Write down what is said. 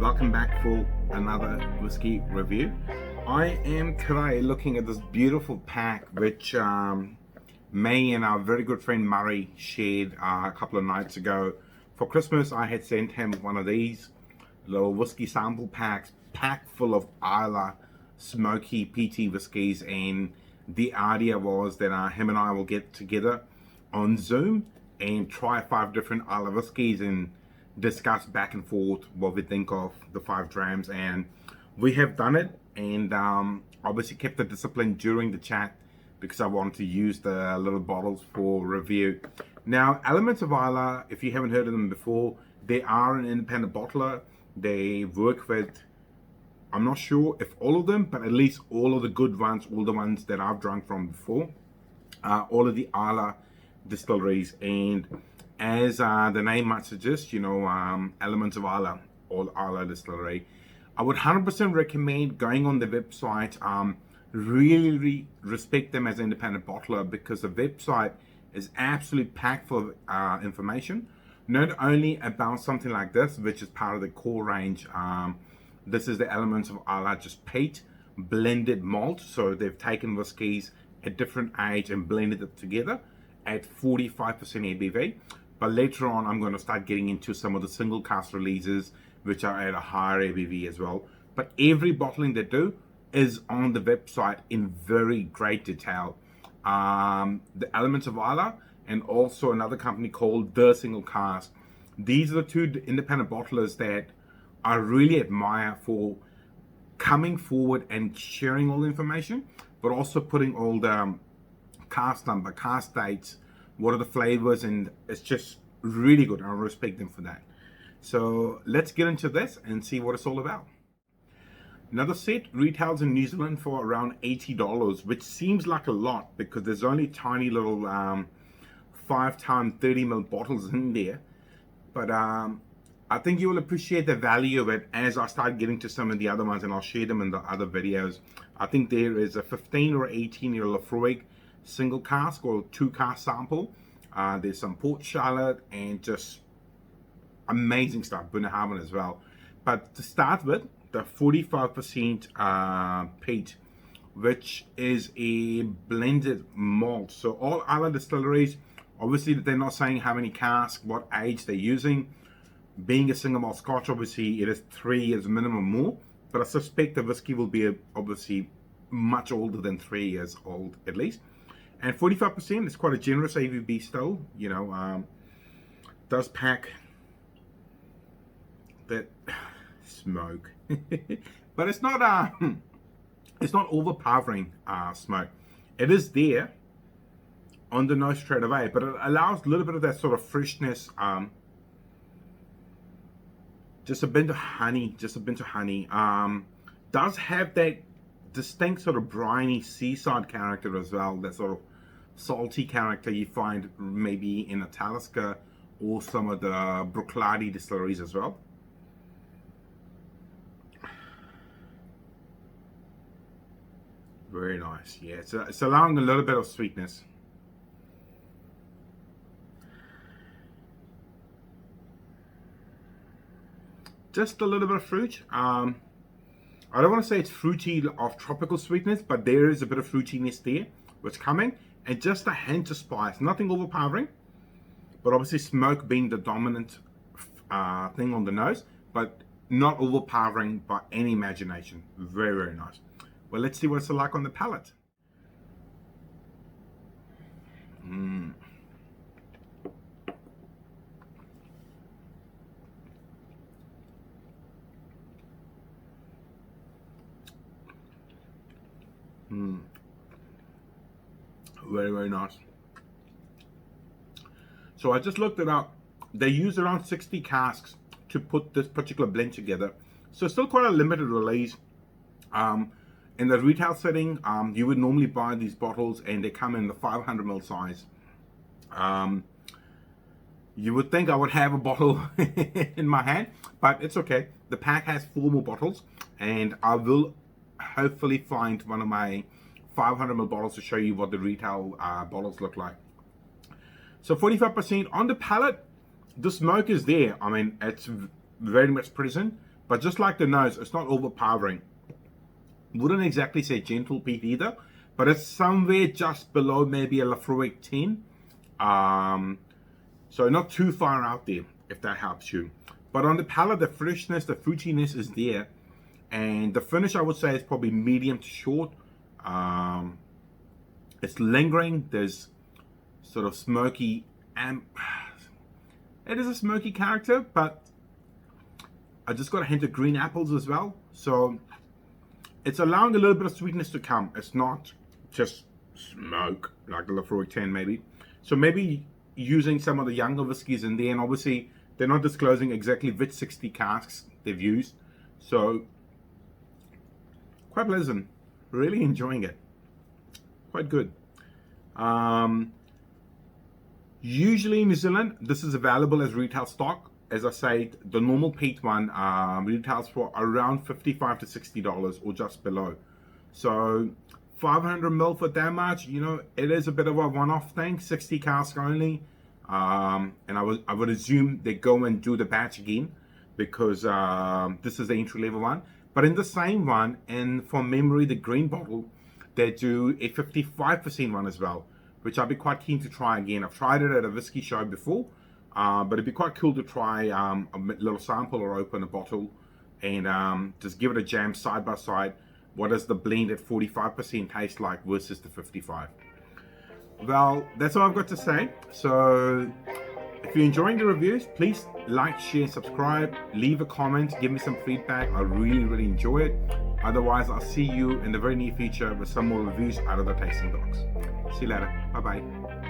welcome back for another whiskey review. I am today looking at this beautiful pack which May and our very good friend Murray shared a couple of nights ago. For Christmas I had sent him one of these little whiskey sample packs packed full of Islay smoky peaty whiskies, and the idea was that him and I will get together on Zoom and try 5 different Islay whiskies and discuss back and forth what we think of the 5 drams. And we have done it, and obviously kept the discipline during the chat because I want to use the little bottles for review. Now, Elements of Islay, if you haven't heard of them before, they are an independent bottler. They work with, I'm not sure if all of them, but at least all of the good ones, all the ones that I've drunk from before, all of the Islay distilleries. And as the name might suggest, Elements of Islay, or Islay Distillery, I would 100% recommend going on the website. Really respect them as an independent bottler because the website is absolutely packed full of information, not only about something like this, which is part of the core range. This is the Elements of Islay just peat blended malt, so they've taken whiskies at different age and blended it together at 45% ABV. But later on, I'm going to start getting into some of the single cask releases, which are at a higher ABV as well. But every bottling they do is on the website in very great detail. The Elements of Islay and also another company called The Single Cask. These are the 2 independent bottlers that I really admire for coming forward and sharing all the information, but also putting all the cask number, cask dates, what are the flavors, and it's just really good. I respect them for that. So let's get into this and see what it's all about. Another set retails in New Zealand for around $80, which seems like a lot because there's only tiny little 5x 30ml bottles in there. But I think you will appreciate the value of it as I start getting to some of the other ones, and I'll share them in the other videos. I think there is a 15 or 18-year Lafroig single cask or 2 cask sample. There's some Port Charlotte and just amazing stuff, Bunnahabhain as well. But to start with, the 45% peat, which is a blended malt. So all other distilleries, obviously they're not saying how many casks, what age they're using. Being a single malt Scotch, obviously it is 3 years minimum more, but I suspect the whiskey will be obviously much older than 3 years old at least. And 45% is quite a generous ABV still, does pack that smoke, but it's not overpowering smoke. It is there on the nose straight away, but it allows a little bit of that sort of freshness, just a bit of honey, does have that distinct sort of briny seaside character as well, that sort of salty character you find maybe in a Talisker or some of the Bruichladdich distilleries as well. Very nice. Yeah, it's allowing a little bit of sweetness. Just a little bit of fruit. I don't want to say it's fruity of tropical sweetness, but there is a bit of fruitiness there which coming, and just a hint of spice. Nothing overpowering, but obviously smoke being the dominant thing on the nose, but not overpowering by any imagination. Very, very nice. Well, let's see what it's like on the palate. Very, very nice. So I just looked it up. They use around 60 casks to put this particular blend together. So still quite a limited release. In the retail setting, you would normally buy these bottles and they come in the 500ml size. You would think I would have a bottle in my hand, but it's okay. The pack has 4 more bottles, and I will hopefully find one of my 500ml bottles to show you what the retail bottles look like. So 45% on the palate. The smoke is there. I mean, it's very much present, But just like the nose, it's not overpowering. Wouldn't exactly say gentle peat either, but it's somewhere just below maybe a Lafroig 10. So not too far out there, if that helps you. But on the palate, the freshness, the fruitiness is there. And the finish, I would say, is probably medium to short. It's lingering. There's sort of smoky, and it is a smoky character, but I just got a hint of green apples as well. So it's allowing a little bit of sweetness to come. It's not just smoke like the Lafroig 10 maybe. So maybe using some of the younger whiskies in there, and obviously they're not disclosing exactly which 60 casks they've used. So quite pleasant, really enjoying it, quite good. Usually in New Zealand, this is available as retail stock. As I say, the normal peat one retails for around $55 to $60 or just below. So 500 ml for that much, you know, it is a bit of a one-off thing, 60 cask only. And I would assume they go and do the batch again because this is the entry level one. But in the same one, and from memory, the green bottle, they do a 55% one as well, which I'd be quite keen to try again. I've tried it at a whiskey show before, but it'd be quite cool to try a little sample or open a bottle and just give it a jam side by side. What does the blend at 45% taste like versus the 55? Well, that's all I've got to say. So if you're enjoying the reviews, please like, share, subscribe, leave a comment, give me some feedback. I really enjoy it. Otherwise, I'll see you in the very near future with some more reviews out of the tasting box. See you later. Bye bye.